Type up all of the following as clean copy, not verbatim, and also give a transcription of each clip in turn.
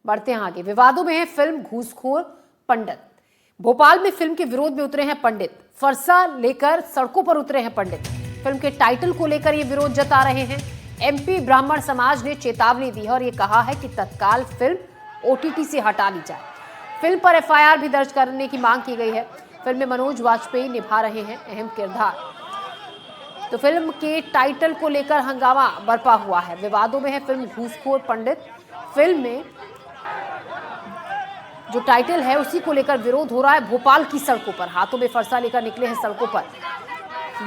बढ़ते हैं आगे। विवादों में है फिल्म घूसखोर पंडित। भोपाल में फिल्म के विरोध में उतरे हैं पंडित। फरसा लेकर सड़कों पर उतरे हैं पंडित। फिल्म के टाइटल को लेकर ये विरोध जता रहे हैं। एमपी ब्राह्मण समाज ने चेतावनी दी है और ये कहा है कि तत्काल फिल्म ओटीटी से हटा ली जाए। फिल्म पर एफआईआर भी दर्ज करने की मांग की गई है। फिल्म में मनोज वाजपेयी निभा रहे हैं अहम किरदार। तो फिल्म के टाइटल को लेकर हंगामा बरपा हुआ है। विवादों में है फिल्म घूसखोर पंडित। फिल्म में जो टाइटल है उसी को लेकर विरोध हो रहा है। भोपाल की सड़कों पर हाथों में फरसा लेकर निकले हैं सड़कों पर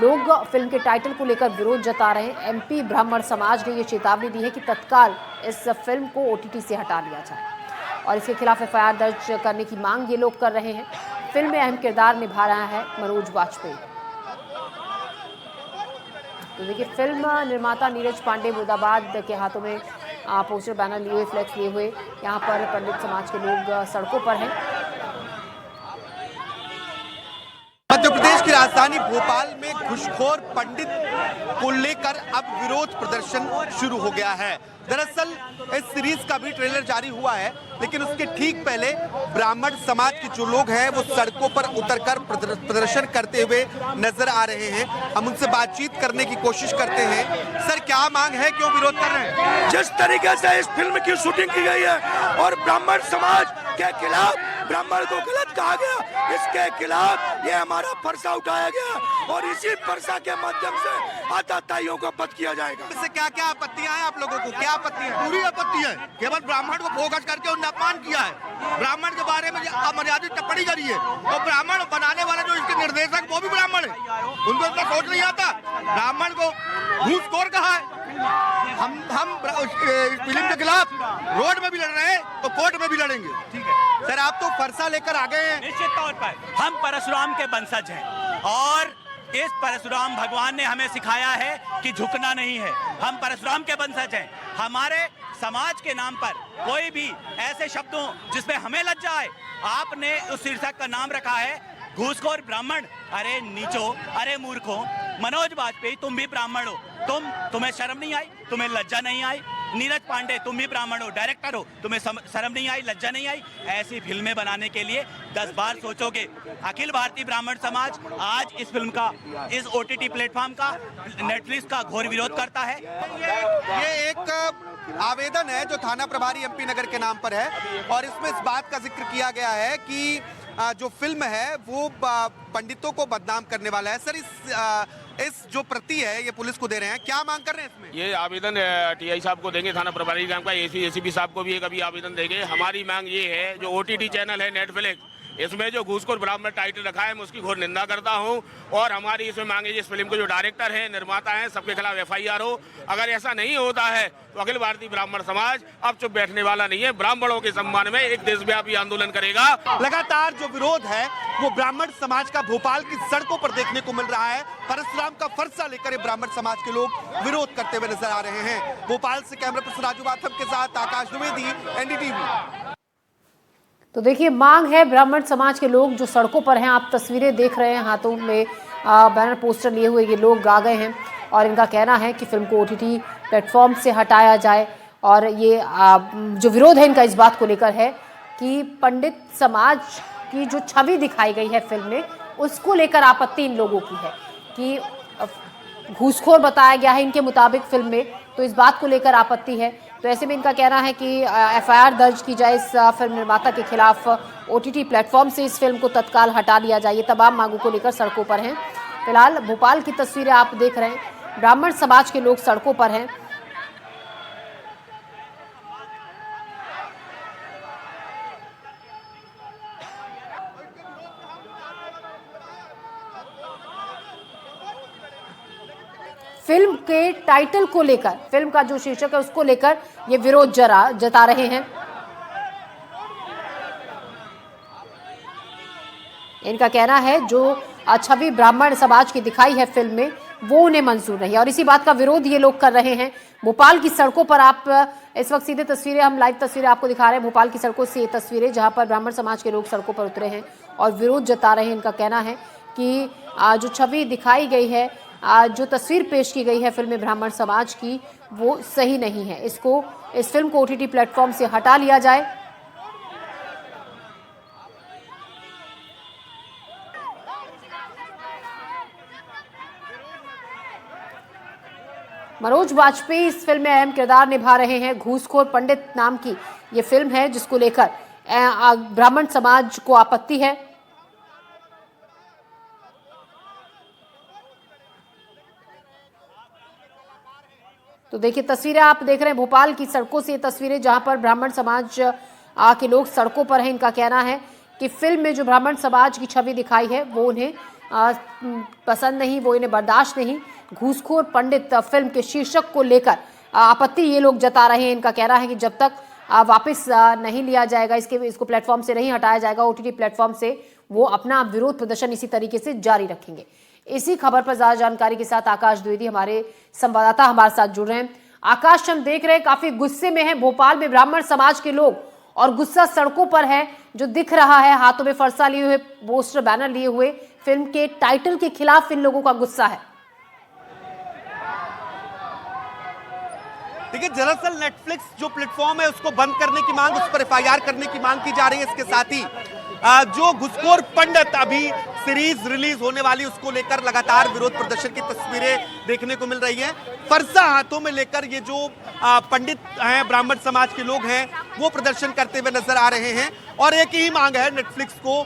लोग। फिल्म के टाइटल को लेकर विरोध जता रहे हैं। एमपी ब्राह्मण समाज ने यह चेतावनी दी है कि तत्काल इस फिल्म को ओटीटी से हटा लिया जाए और इसके खिलाफ एफआईआर दर्ज करने की मांग ये लोग कर रहे हैं। फिल्म में अहम किरदार निभा रहा है मनोज वाजपेयी। तो देखिए, फिल्म निर्माता नीरज पांडे मुर्दाबाद के हाथों में पोस्टर बैनर लिए हुए, फ्लैक्स लिए हुए यहाँ पर पंडित समाज के लोग सड़कों पर हैं। मध्य प्रदेश की राजधानी भोपाल में घूसखोर पंडित को लेकर अब विरोध प्रदर्शन शुरू हो गया है। दरअसल इस सीरीज का भी ट्रेलर जारी हुआ है, लेकिन उसके ठीक पहले ब्राह्मण समाज के जो लोग हैं वो सड़कों पर उतरकर प्रदर्शन करते हुए नजर आ रहे हैं। हम उनसे बातचीत करने की कोशिश करते हैं। सर, क्या मांग है, क्यों विरोध कर रहे हैं? जिस तरीके से इस फिल्म की शूटिंग की गई है और ब्राह्मण समाज के खिलाफ ब्राह्मण को गलत कहा गया, इसके खिलाफ ये हमारा फरसा उठाया गया और इसी फरसा के माध्यम से आतताइयों को बद किया जाएगा। इससे क्या क्या आपत्तियां हैं आप लोगों को? क्या आपत्तियां? पूरी आपत्ति है। केवल ब्राह्मण को फोकस करके उन्हें अपमान किया है। ब्राह्मण के बारे में अमर्यादित टिप्पणी करी है और ब्राह्मण बनाने वाले जो इसके निर्देशक वो भी ब्राह्मण है। उनको इतना सोच नहीं आता। ब्राह्मण को घूसखोर कहा है। हम फिल्म के खिलाफ रोड में भी लड़ रहे हैं तो कोर्ट में भी लड़ेंगे। ठीक है सर, आप तो फरसा लेकर आ गए हैं। निश्चित तौर पर हम परशुराम के वंशज हैं और इस परशुराम भगवान ने हमें सिखाया है कि झुकना नहीं है। हम परशुराम के वंशज हैं। हमारे समाज के नाम पर कोई भी ऐसे शब्दों जिसमें हमें लज्जा आए, आपने उस शीर्षक का नाम रखा है घूसखोर ब्राह्मण। अरे नीचो, अरे मूर्खों, मनोज वाजपेयी तुम भी ब्राह्मण हो, तुम्हें शर्म नहीं आई? तुम्हें लज्जा नहीं आई? नीरज पांडे तुम भी ब्राह्मण हो, डायरेक्टर हो, तुम्हें शर्म नहीं आई, लज्जा नहीं आई? ऐसी फिल्में बनाने के लिए 10 बार सोचोगे। अखिल भारतीय ब्राह्मण समाज आज इस फिल्म का, इस ओटीटी प्लेटफॉर्म का, नेटफ्लिक्स का घोर विरोध करता है। ये एक आवेदन है जो थाना प्रभारी एमपी नगर के नाम पर है और इसमें इस बात का जिक्र किया गया है कि जो फिल्म है वो पंडितों को बदनाम करने वाला है। सर, इस जो प्रति है ये पुलिस को दे रहे हैं, क्या मांग कर रहे हैं इसमें? ये आवेदन टीआई साहब को देंगे, थाना प्रभारी नाम का एसीपी साहब को भी एक अभी आवेदन देंगे। हमारी मांग ये है, जो ओटीटी चैनल है नेटफ्लिक्स, इसमें जो घूसखोर ब्राह्मण टाइटल रखा है मैं उसकी घोर निंदा करता हूं और हमारी इसमें मांग है इस फिल्म के जो डायरेक्टर हैं, निर्माता हैं, सबके खिलाफ एफआईआर हो। अगर ऐसा नहीं होता है तो अखिल भारतीय ब्राह्मण समाज अब चुप बैठने वाला नहीं है। ब्राह्मणों के सम्मान में एक देशव्यापी आंदोलन करेगा। लगातार जो विरोध है वो ब्राह्मण समाज का भोपाल की सड़कों पर देखने को मिल रहा है। परशुराम का फरसा लेकर ब्राह्मण समाज के लोग विरोध करते हुए नजर आ रहे हैं। भोपाल से कैमरा पर्सन राजू बाथम के साथ आकाश द्विवेदी, एनडीटीवी। तो देखिए, मांग है ब्राह्मण समाज के लोग जो सड़कों पर हैं। आप तस्वीरें देख रहे हैं, हाथों में बैनर पोस्टर लिए हुए ये लोग आ गए हैं और इनका कहना है कि फिल्म को ओटीटी प्लेटफॉर्म से हटाया जाए। और ये जो विरोध है इनका इस बात को लेकर है कि पंडित समाज की जो छवि दिखाई गई है फिल्म में, उसको लेकर आपत्ति इन लोगों की है कि घूसखोर बताया गया है इनके मुताबिक फिल्म में, तो इस बात को लेकर आपत्ति है। तो ऐसे में इनका कहना है कि एफआईआर दर्ज की जाए इस फिल्म निर्माता के खिलाफ, ओटीटी प्लेटफॉर्म से इस फिल्म को तत्काल हटा लिया जाए। ये तमाम मांगों को लेकर सड़कों पर हैं। फिलहाल भोपाल की तस्वीरें आप देख रहे हैं, ब्राह्मण समाज के लोग सड़कों पर हैं। फिल्म के टाइटल को लेकर, फिल्म का जो शीर्षक है उसको लेकर ये विरोध जता रहे हैं। इनका कहना है जो छवि ब्राह्मण समाज की दिखाई है फिल्म में वो उन्हें मंजूर नहीं है और इसी बात का विरोध ये लोग कर रहे हैं। भोपाल की सड़कों पर आप इस वक्त सीधे तस्वीरें, हम लाइव तस्वीरें आपको दिखा रहे हैं भोपाल की सड़कों से, ये तस्वीरें जहां पर ब्राह्मण समाज के लोग सड़कों पर उतरे हैं और विरोध जता रहे हैं। इनका कहना है कि जो छवि दिखाई गई है, जो तस्वीर पेश की गई है फिल्म में ब्राह्मण समाज की, वो सही नहीं है। इस फिल्म को ओटीटी प्लेटफॉर्म से हटा लिया जाए मनोज वाजपेयी इस फिल्म में अहम किरदार निभा रहे हैं। घूसखोर पंडित नाम की ये फिल्म है जिसको लेकर ब्राह्मण समाज को आपत्ति है। तो देखिए तस्वीरें आप देख रहे हैं भोपाल की सड़कों से, ये तस्वीरें जहां पर ब्राह्मण समाज के लोग सड़कों पर हैं। इनका कहना है कि फिल्म में जो ब्राह्मण समाज की छवि दिखाई है वो उन्हें पसंद नहीं, वो इन्हें बर्दाश्त नहीं। घूसखोर पंडित फिल्म के शीर्षक को लेकर आपत्ति ये लोग जता रहे हैं। इनका कहना है कि जब तक वापस नहीं लिया जाएगा, इसको प्लेटफॉर्म से नहीं हटाया जाएगा, OTT प्लेटफॉर्म से, वो अपना विरोध प्रदर्शन इसी तरीके से जारी रखेंगे। इसी खबर पर ज्यादा जानकारी के साथ आकाश द्विवेदी हमारे संवाददाता हमारे साथ जुड़ रहे हैं। आकाश, हम देख रहे हैं काफी गुस्से में है भोपाल में ब्राह्मण समाज के लोग और गुस्सा सड़कों पर है जो दिख रहा है। हाथों में फरसा लिए हुए, पोस्टर बैनर लिए हुए, फिल्म के टाइटल के खिलाफ इन लोगों का गुस्सा है। देखिए दरअसल नेटफ्लिक्स जो प्लेटफॉर्म है उसको बंद करने की मांग, उस पर FIR करने की मांग की जा रही है। इसके साथ ही जो घुसखोर पंडित अभी सीरीज रिलीज होने वाली उसको लेकर लगातार विरोध प्रदर्शन की तस्वीरें देखने को मिल रही हैं। फरसा हाथों में लेकर ये जो पंडित हैं, ब्राह्मण समाज के लोग हैं, वो प्रदर्शन करते हुए नजर आ रहे हैं और एक ही मांग है नेटफ्लिक्स को,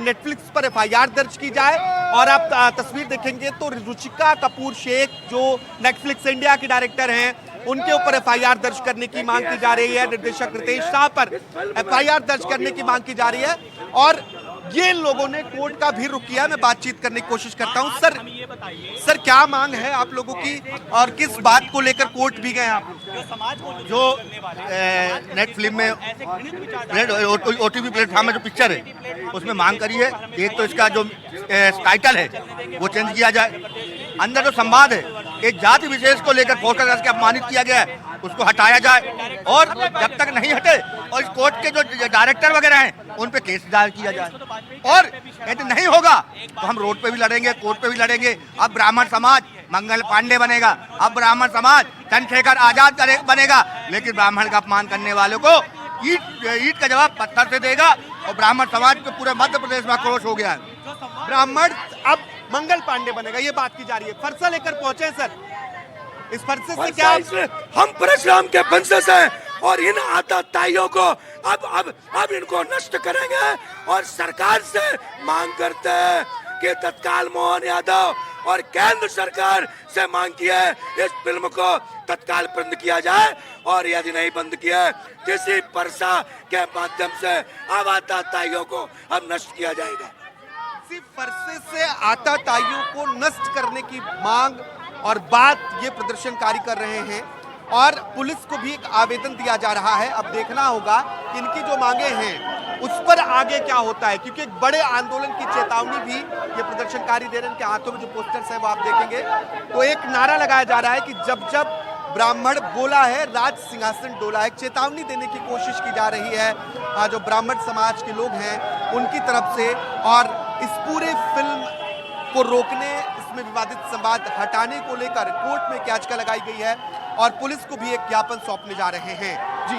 नेटफ्लिक्स पर FIR दर्ज की जाए। और आप तस्वीर देखेंगे तो रुचिका कपूर शेख जो नेटफ्लिक्स इंडिया की डायरेक्टर हैं, उनके ऊपर FIR दर्ज करने की मांग की जा रही है। निर्देशक रितेश शाह पर FIR दर्ज करने की मांग की जा रही है और ये लोगों ने कोर्ट का भी रुख किया। मैं बातचीत करने की कोशिश करता हूं। सर क्या मांग है आप लोगों की और किस बात को लेकर कोर्ट भी गए आप? जो नेट फिल्म में OTT प्लेटफॉर्म में जो पिक्चर है उसमें मांग करी है, एक तो इसका जो टाइटल है वो चेंज किया जाए। अंदर जो संवाद है, एक जाति विशेष को लेकर फोकस करके अपमानित किया गया है, उसको हटाया जाए और जब तक नहीं हटे और इस कोर्ट के जो डायरेक्टर वगैरह हैं उन पे केस दायर किया जाए। और यदि नहीं होगा तो हम रोड पे भी लड़ेंगे, कोर्ट पे भी लड़ेंगे। अब ब्राह्मण समाज मंगल पांडे बनेगा, अब ब्राह्मण समाज चंद्रशेखर आजाद बनेगा, लेकिन ब्राह्मण का अपमान करने वालों को ईट का जवाब पत्थर से देगा। और ब्राह्मण समाज के पूरे मध्य प्रदेश में आक्रोश हो गया है। ब्राह्मण अब मंगल पांडे बनेगा, ये बात की जा रही है। फरसा लेकर पहुंचे सर, इस फरसे से क्या हम परशुराम के वंशज हैं और इन आतताइयों को अब इनको नष्ट करेंगे और सरकार से मांग करते हैं कि तत्काल मोहन यादव और केंद्र सरकार से मांग की है इस फिल्म को तत्काल बंद किया जाए और यदि नहीं बंद किया किसी परसा के माध्यम से अब आतताइयों को अब नष्ट किया जाएगा। फरसे से आतताइयों को नष्ट करने की मांग और बात ये प्रदर्शनकारी कर रहे हैं और पुलिस को भी एक आवेदन दिया जा रहा है। अब देखना होगा कि इनकी जो मांगे हैं उस पर आगे क्या होता है, क्योंकि एक बड़े आंदोलन की चेतावनी भी ये प्रदर्शनकारी दे रहे हैं। इनके हाथों में जो पोस्टर्स हैं वो आप देखेंगे तो एक नारा लगाया जा रहा है कि जब जब ब्राह्मण बोला है राज सिंहासन डोला है। एक चेतावनी देने की कोशिश की जा रही है जो ब्राह्मण समाज के लोग हैं उनकी तरफ से, और इस पूरे फिल्म को रोकने, इसमें विवादित संवाद हटाने को लेकर कोर्ट में याचिका लगाई गई है और पुलिस को भी एक ज्ञापन सौंपने जा रहे हैं। जी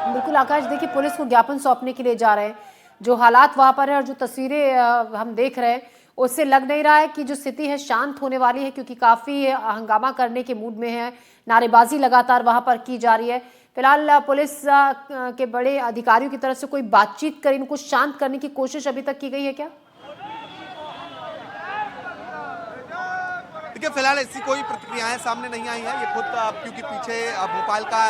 बिल्कुल आकाश, देखिए पुलिस को ज्ञापन सौंपने के लिए जा रहे हैं। जो हालात वहां पर है और जो तस्वीरें हम देख रहे हैं उससे लग नहीं रहा है कि जो स्थिति है शांत होने वाली है, क्योंकि काफी हंगामा करने के मूड में है। नारेबाजी लगातार वहां पर की जा रही है। फिलहाल पुलिस के बड़े अधिकारियों की तरफ से कोई बातचीत कर इनको शांत करने की कोशिश अभी तक की गई है क्या? देखिए फिलहाल ऐसी कोई प्रतिक्रियाएं सामने नहीं आई हैं। ये खुद क्योंकि पीछे भोपाल का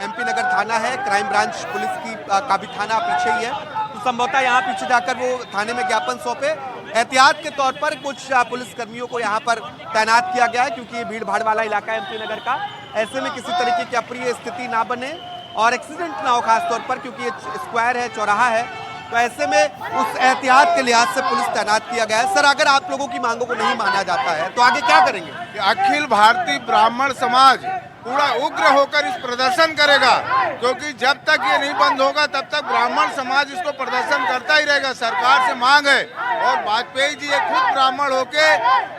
MP नगर थाना है, क्राइम ब्रांच पुलिस की का भी थाना पीछे ही है, तो संभवतः यहाँ पीछे जाकर वो थाने में ज्ञापन सौंपे। एहतियात के तौर पर कुछ पुलिस कर्मियों को यहाँ पर तैनात किया गया है क्योंकि ये भीड़ भाड़ वाला इलाका है MP नगर का। ऐसे में किसी तरीके की अप्रिय स्थिति ना बने और एक्सीडेंट ना हो, खासतौर पर क्योंकि ये स्क्वायर है, चौराहा है, तो ऐसे में उस एहतियात के लिहाज से पुलिस तैनात किया गया है। सर अगर आप लोगों की मांगों को नहीं माना जाता है तो आगे क्या करेंगे? अखिल भारतीय ब्राह्मण समाज पूरा उग्र होकर इस प्रदर्शन करेगा, क्योंकि जब तक ये नहीं बंद होगा तब तक ब्राह्मण समाज इसको प्रदर्शन करता ही रहेगा। सरकार से मांग है और वाजपेयी जी ये खुद ब्राह्मण होके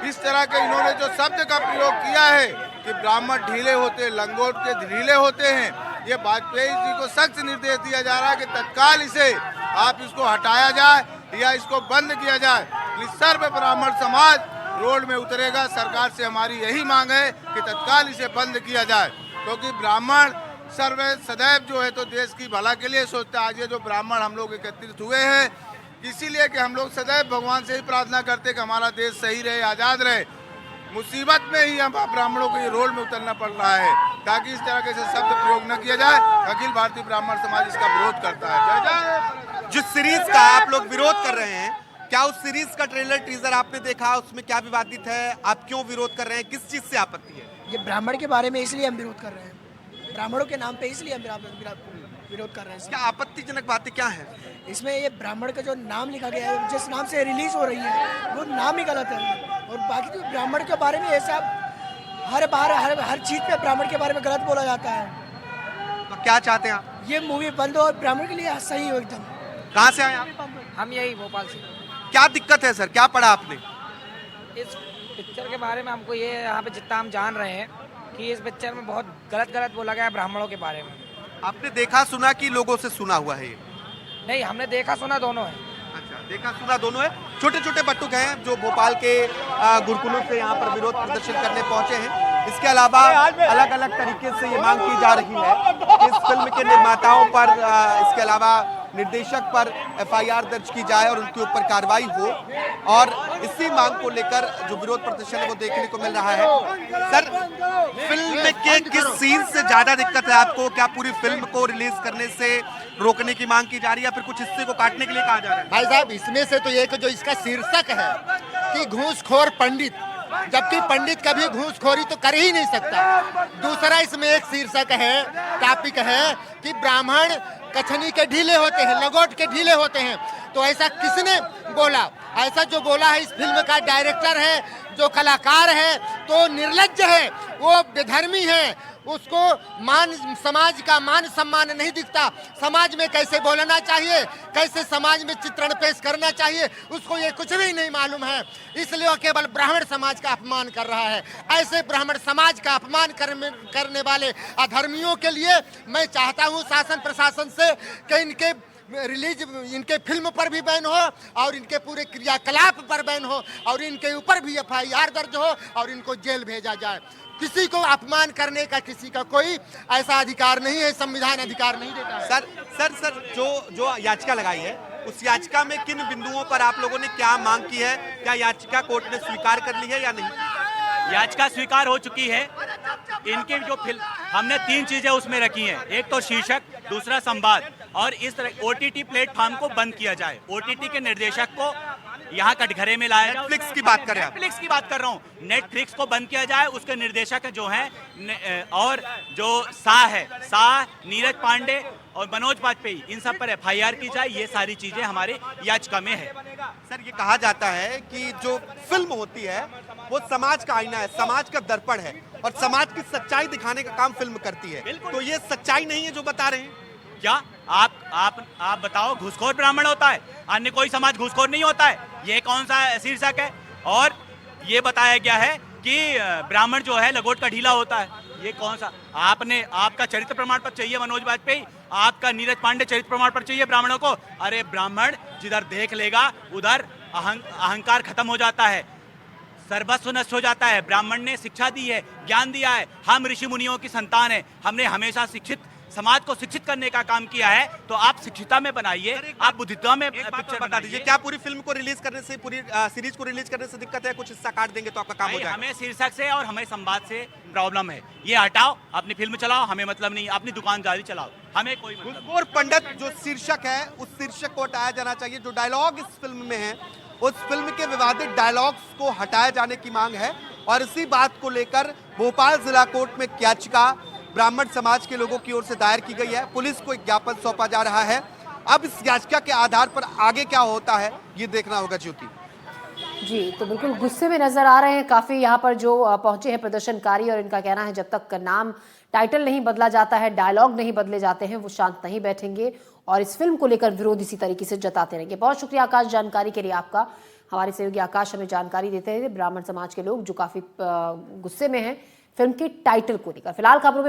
इस तरह के इन्होंने जो शब्द का प्रयोग किया है कि ब्राह्मण ढीले होते, लंगोट के ढीले होते हैं, ये वाजपेयी जी को सख्त निर्देश दिया जा रहा है कि तत्काल इसे आप इसको हटाया जाए या इसको बंद किया जाए। सर्व ब्राह्मण समाज रोड में उतरेगा। सरकार से हमारी यही मांग है कि तत्काल इसे बंद किया जाए, क्योंकि ब्राह्मण सदैव जो है तो देश की भला के लिए सोचता है। आज ये जो ब्राह्मण हम लोग एकत्रित हुए हैं, इसीलिए कि हम लोग सदैव भगवान से ही प्रार्थना करते कि हमारा देश सही रहे, आज़ाद रहे। मुसीबत में ही हम ब्राह्मणों को ये रोड में उतरना पड़ रहा है, ताकि इस तरह के से शब्द प्रयोग न किया जाए। अखिल भारतीय ब्राह्मण समाज इसका विरोध करता है। जय जय। जिस सीरीज का आप लोग विरोध कर रहे हैं, क्या उस सीरीज का ट्रेलर टीजर आपने देखा? उसमें क्या विवादित है? आप क्यों विरोध कर रहे हैं? किस चीज से आपत्ति है? ये ब्राह्मण के बारे में इसलिए हम विरोध कर रहे हैं, ब्राह्मणों के नाम पे इसलिए हम विरोध कर रहे हैं। क्या आपत्तिजनक बातें क्या है इसमें? ये ब्राह्मण का जो नाम लिखा गया है, जिस नाम से रिलीज हो रही है, वो नाम ही गलत है। और बाकी तो ब्राह्मण के बारे में ऐसा हर चीज पे ब्राह्मण के बारे में गलत बोला जाता है। तो क्या चाहते हैं आप? ये मूवी बंद हो और ब्राह्मण के लिए सही हो एकदम। कहाँ से आए आप? हम यही भोपाल से। क्या दिक्कत है सर? क्या पढ़ा आपने? इस पिक्चर के बारे में हमको ये यहाँ पे जितना हम जान रहे हैं कि इस पिक्चर में बहुत गलत बोला गया है ब्राह्मणों के बारे में। आपने देखा सुना कि लोगों से सुना हुआ है? नहीं, हमने देखा सुना दोनों है। अच्छा, देखा सुना दोनों है। छोटे छोटे बटुक हैं जो भोपाल के गुरुकुलों से यहाँ पर विरोध प्रदर्शन करने पहुंचे हैं। इसके अलावा अलग अलग तरीके से ये मांग की जा रही है कि इस फिल्म के निर्माताओं पर, इसके अलावा निर्देशक पर एफआईआर दर्ज की जाए और उनके ऊपर कार्रवाई हो। और इसी मांग को लेकर जो विरोध प्रदर्शन है वो देखने को मिल रहा है। सर, फिल्म के किस सीन से ज्यादा दिक्कत है आपको? क्या पूरी फिल्म को रिलीज करने से रोकने की मांग की जा रही है या फिर कुछ हिस्से को काटने के लिए कहा जा रहा है? भाई साहब, इसमें से तो एक जो इसका शीर्षक है कि घूसखोर पंडित, जबकि पंडित कभी घूसखोरी तो कर ही नहीं सकता। दूसरा इसमें एक शीर्षक है, टॉपिक है कि ब्राह्मण कछनी के ढीले होते हैं, लंगोट के ढीले होते हैं। तो ऐसा किसने बोला? ऐसा जो बोला है इस फिल्म का डायरेक्टर है, जो कलाकार है, तो निर्लज्ज है, वो बेधर्मी है। उसको समाज का मान सम्मान नहीं दिखता। समाज में कैसे बोलना चाहिए, कैसे समाज में चित्रण पेश करना चाहिए, उसको ये कुछ भी नहीं मालूम है। इसलिए वो केवल ब्राह्मण समाज का अपमान कर रहा है। ऐसे ब्राह्मण समाज का अपमान करने वाले अधर्मियों के लिए मैं चाहता हूँ शासन प्रशासन से कि इनके रिलीज, इनके फिल्म पर भी बैन हो और इनके पूरे क्रियाकलाप पर बैन हो और इनके ऊपर भी एफआईआर दर्ज हो और इनको जेल भेजा जाए। किसी को अपमान करने का किसी का कोई ऐसा अधिकार नहीं है, संविधान अधिकार नहीं देता है। सर जो याचिका लगाई है, उस याचिका में किन बिंदुओं पर आप लोगों ने क्या मांग की है? क्या याचिका कोर्ट ने स्वीकार कर ली है या नहीं? याचिका स्वीकार हो चुकी है। इनके जो फिल्म, हमने 3 चीजें उसमें रखी हैं। एक तो शीर्षक, दूसरा संवाद, और इस तरह ओटीटी प्लेटफॉर्म को बंद किया जाए। ओटीटी के निर्देशक को यहाँ कटघरे में लाया जाए। नेटफ्लिक्स की बात कर रहे हैं? नेटफ्लिक्स की बात कर रहा हूँ। नेटफ्लिक्स को बंद किया जाए, उसके निर्देशक जो हैं और जो शाह नीरज पांडे और मनोज वाजपेयी, इन सब पर एफआईआर की जाए। ये सारी चीजें हमारे याचिका में है। सर, ये कहा जाता है कि जो फिल्म होती है वो समाज का आईना है, समाज का दर्पण है और समाज की सच्चाई दिखाने का काम फिल्म करती है। तो ये सच्चाई नहीं है जो बता रहे हैं? क्या आप बताओ, घूसखोर ब्राह्मण होता है, अन्य कोई समाज घूसखोर नहीं होता है? ये कौन सा शीर्षक है? और ये बताया गया है कि ब्राह्मण जो है लंगोट का ढीला होता है। ये कौन सा? आपका चरित्र प्रमाण पत्र चाहिए मनोज वाजपेयी, आपका नीरज पांडे चरित्र प्रमाण पत्र चाहिए ब्राह्मणों को? अरे ब्राह्मण जिधर देख लेगा उधर अहंकार खत्म हो जाता है, सर्वस्व नष्ट हो जाता है। ब्राह्मण ने शिक्षा दी है, ज्ञान दिया है। हम ऋषि मुनियों की संतान है। हमने हमेशा समाज को शिक्षित करने का काम किया है। तो आप शिक्षिता में बनाइए, आप बुद्धित्व में पिक्चर बता दीजिए। क्या पूरी फिल्म को रिलीज करने से, पूरी सीरीज को रिलीज करने से दिक्कत है? कुछ हिस्सा काट देंगे तो आपका काम हो जाएगा? हमें शीर्षक से और हमें संवाद से प्रॉब्लम है। ये हटाओ, अपनी फिल्म चलाओ, हमें मतलब नहीं। अपनी दुकानदारी चलाओ, हमें कोई मतलब नहीं। घूसखोर पंडित जो शीर्षक है, उस शीर्षक को हटाया जाना चाहिए। जो डायलॉग इस फिल्म में है, उस फिल्म के विवादित डायलॉग्स को हटाए जाने की मांग है। और इसी बात को लेकर भोपाल जिला कोर्ट में याचिका ब्राह्मण समाज के लोगों की ओर से दायर की गई है। पुलिस को एक ज्ञापन सौंपा जा रहा है। अब इस याचिका के आधार पर आगे क्या होता है ये देखना होगा। ज्योति जी, तो बिल्कुल गुस्से में नजर आ रहे हैं काफी यहाँ पर जो पहुंचे हैं प्रदर्शनकारी, और इनका कहना है जब तक नाम, टाइटल नहीं बदला जाता है, डायलॉग नहीं बदले जाते हैं, वो शांत नहीं बैठेंगे और इस फिल्म को लेकर विरोध इसी तरीके से जताते रहेंगे। बहुत शुक्रिया आकाश, जानकारी के लिए आपका। हमारे सहयोगी आकाश हमें जानकारी देते हैं ब्राह्मण समाज के लोग जो काफी गुस्से में हैं फिल्म के टाइटल को लेकर। फिलहाल खबरों में